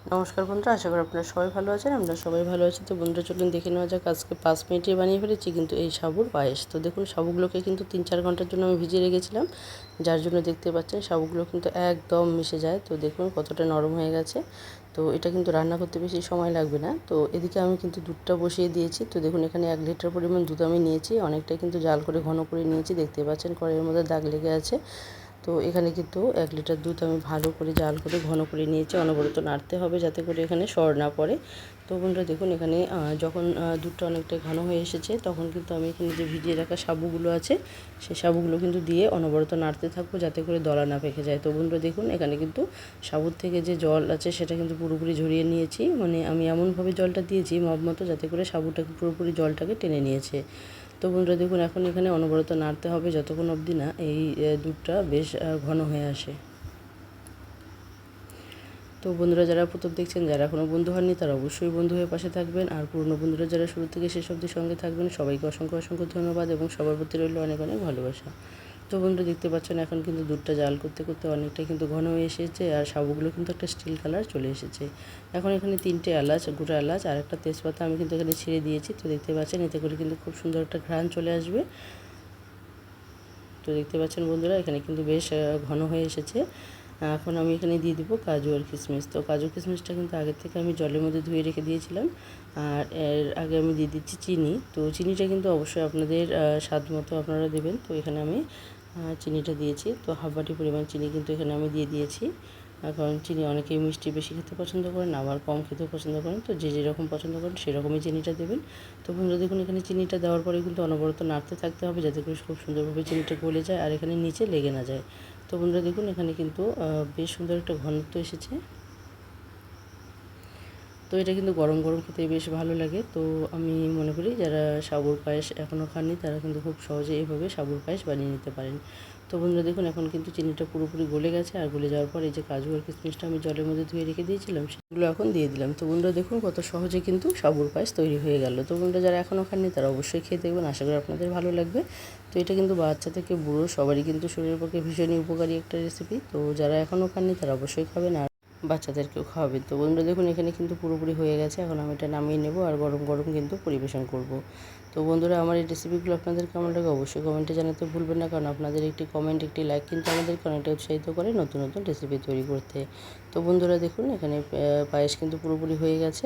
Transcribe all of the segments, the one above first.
নমস্কার বন্ধুরা, আশা করি আপনারা সবাই ভালো আছেন। আমরা সবাই ভালো আছি। তো বন্ধুরা চলুন দেখে নেওয়া যাক। আজকে 5 মিনিটে বানিয়ে ফেলেছি কিন্তু এই সাবুর পায়েস। তো দেখুন, সাবুগুলোকে কিন্তু 3-4 ঘন্টার জন্য আমি ভিজিয়ে রেখেছিলাম, যার জন্য দেখতে পাচ্ছেন সাবুগুলো কিন্তু একদম মিশে যায়। তো দেখুন কতটা নরম হয়ে গেছে। তো এটা কিন্তু রান্না করতে বেশি সময় লাগবে না। তো এদিকে আমি কিন্তু দুধটা বসিয়ে দিয়েছি। তো দেখুন, এখানে 1 লিটার পরিমাণ দুধ আমি নিয়েছি। অনেকটাই কিন্তু জাল করে ঘন করে নিয়েছি, দেখতে পাচ্ছেন কড়াইয়ের মধ্যে দাগ লেগে আছে। তো এখানে কিন্তু 1 লিটার দুধ আমি ভালো করে জাল করে ঘন করে নিয়েছি। অনবরত নাড়তে হবে যাতে করে এখানে সর না পড়ে। তো বন্ধুরা দেখুন, এখানে যখন দুধটা অনেকটাই ঘন হয়ে এসেছে, তখন কিন্তু আমি এখানে যে ভিজিয়ে রাখা সাবুগুলো আছে, সেই সাবুগুলো কিন্তু দিয়ে অনবরত নাড়তে থাকবো যাতে করে দলা না পেকে যায়। তো বন্ধুরা দেখুন, এখানে কিন্তু সাবুর থেকে যে জল আছে সেটা কিন্তু পুরোপুরি ঝরিয়ে নিয়েছি। মানে আমি এমনভাবে জলটা দিয়েছি মাপ মতো, যাতে করে সাবুটাকে পুরোপুরি জলটাকে টেনে নিয়েছে। তো বন্ধুরা দেখুন, এখন এখানে অনবরত নাড়তে হবে যতক্ষণ অবধি না এই দুধটা বেশ ঘন হয়ে আসে। তো বন্ধুরা যারা প্রথম দেখছেন, যারা এখনও বন্ধু হননি, তারা অবশ্যই বন্ধু হয়ে পাশে থাকবেন। আর পুরনো বন্ধুরা যারা শুরু থেকে শেষ অবধি সঙ্গে থাকবেন, সবাইকে অসংখ্য অসংখ্য ধন্যবাদ এবং সবার প্রতি রইল অনেক অনেক ভালোবাসা। তো বন্ধুরা দেখতে পাচ্ছেন, এখন কিন্তু দুধটা জাল করতে করতে অনেকটাই কিন্তু ঘন হয়ে এসেছে, আর সাবুগুলো কিন্তু একটা স্টিল কালার চলে এসেছে। এখন এখানে 3টে এলাচ, গোটা এলাচ আর একটা তেজপাতা আমি কিন্তু এখানে ছেড়ে দিয়েছি। তো দেখতে পাচ্ছেন, এতে করে কিন্তু খুব সুন্দর একটা ঘ্রাণ চলে আসবে। তো দেখতে পাচ্ছেন বন্ধুরা, এখানে কিন্তু বেশ ঘন হয়ে এসেছে। এখন আমি এখানে দিয়ে দিব কাজু আর কিশমিশ। তো কাজু কিশমিশটা কিন্তু আগের থেকে আমি জলের মধ্যে ধুয়ে রেখে দিয়েছিলাম। আর এর আগে আমি দিয়ে দিচ্ছি চিনি। তো চিনিটা কিন্তু অবশ্যই আপনাদের স্বাদ মতো আপনারা দেবেন। তো এখানে আমি চিনিটা দিয়েছি। তো হাফ বাটি পরিমাণ চিনি কিন্তু এখানে আমি দিয়ে দিয়েছি। কারণ চিনি অনেকেই মিষ্টি বেশি খেতে পছন্দ করেন, আবার কম খেতেও পছন্দ করেন। তো যে যেরকম পছন্দ করেন সেরকমই চিনিটা দেবেন। তো বন্ধুরা দেখুন, এখানে চিনিটা দেওয়ার পরে কিন্তু অনবরত নাড়তে থাকতে হবে যাতে করে খুব সুন্দরভাবে চিনিটা গলে যায় আর এখানে নিচে লেগে না যায়। তো বন্ধুরা দেখুন, এখানে কিন্তু বেশ সুন্দর একটা ঘনত্ব এসেছে। তো এটা কিন্তু গরম গরম খেতে বেশ ভালো লাগে। তো আমি মনে করি যারা সাবুর পায়েস এখনও খাননি, তারা কিন্তু খুব সহজে এইভাবে সাবুর পায়েস বানিয়ে নিতে পারেন। তো বন্ধুরা দেখুন, এখন কিন্তু চিনিটা পুরোপুরি গলে গেছে। আর গলে যাওয়ার পর এই যে কাজু আর কিশমিশটা আমি জলের মধ্যে ধুয়ে রেখে দিয়েছিলাম, সেগুলো এখন দিয়ে দিলাম। তো বন্ধুরা দেখুন, কত সহজে কিন্তু সাবুর পায়েস তৈরি হয়ে গেল। তো বন্ধুরা যারা এখনও খাননি, তারা অবশ্যই খেয়ে দেখবেন, আশা করি আপনাদের ভালো লাগবে। তো এটা কিন্তু বাচ্চা থেকে বুড়ো সবারই কিন্তু শরীরের পক্ষে ভীষণই উপকারী একটা রেসিপি। তো যারা এখনও খাননি, তারা অবশ্যই খাবেন আর বাচ্চাদেরকেও খাওয়াবেন। তো বন্ধুরা দেখুন, এখানে কিন্তু পুরোপুরি হয়ে গেছে। এখন আমি এটা নামিয়ে নেব আর গরম গরম কিন্তু পরিবেশন করব। তো বন্ধুরা, আমার এই রেসিপিগুলো আপনাদের কেমন লাগে অবশ্যই কমেন্টে জানাতে ভুলবেন না, কারণ আপনাদের একটি কমেন্ট, একটি লাইক কিন্তু আমাদেরকে অনেকটা উৎসাহিত করে নতুন নতুন রেসিপি তৈরি করতে। তো বন্ধুরা দেখুন, এখানে পায়েস কিন্তু পুরোপুরি হয়ে গেছে,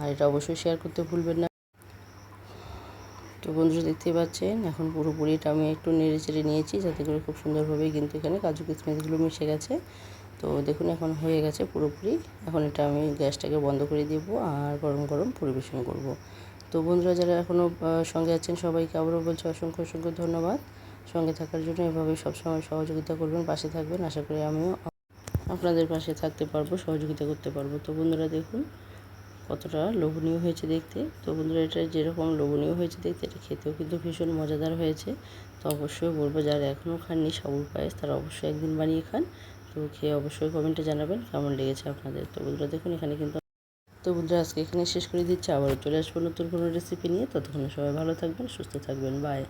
আর এটা অবশ্যই শেয়ার করতে ভুলবেন না। তো বন্ধুরা দেখতেই পাচ্ছেন, এখন পুরোপুরি এটা আমি একটু নেড়ে চেড়ে নিয়েছি যাতে করে খুব সুন্দরভাবে কিন্তু এখানে কাজু কিশমিশগুলো মিশে গেছে। তো দেখুন, এখন হয়ে গেছে পুরোপুরি। এখন এটা আমি গ্যাসটাকে বন্ধ করে দেব আর গরম গরম পরিবেশন করব। তো বন্ধুরা যারা এখনও সঙ্গে আছেন, সবাইকে আবারও বলছি অসংখ্য অসংখ্য ধন্যবাদ। সঙ্গে থাকার জন্য এভাবে সবসময় সহযোগিতা করবেন, পাশে থাকবেন। আশা করি আমিও আপনাদের পাশে থাকতে পারবো, সহযোগিতা করতে পারবো। তো বন্ধুরা দেখুন কতটা লোভনীয় হয়েছে দেখতে। তো বন্ধুরা, এটা যেরকম লোভনীয় হয়েছে দেখতে, এটা খেতেও কিন্তু ভীষণ মজাদার হয়েছে। তো অবশ্যই বলবো, যারা এখনও খাননি সাবুর পায়েস, তারা অবশ্যই একদিন বানিয়ে খান। তো খেয়ে অবশ্যই কমেন্টে জানাবেন কেমন লেগেছে আপনাদের। তো বন্ধুরা দেখুন, এখানে কিন্তু আজকে এখানে শেষ করে দিচ্ছি। আবারও চলে আসবো নতুন কোনো রেসিপি নিয়ে। ততক্ষণ সবাই ভালো থাকবেন, সুস্থ থাকবেন। বাই।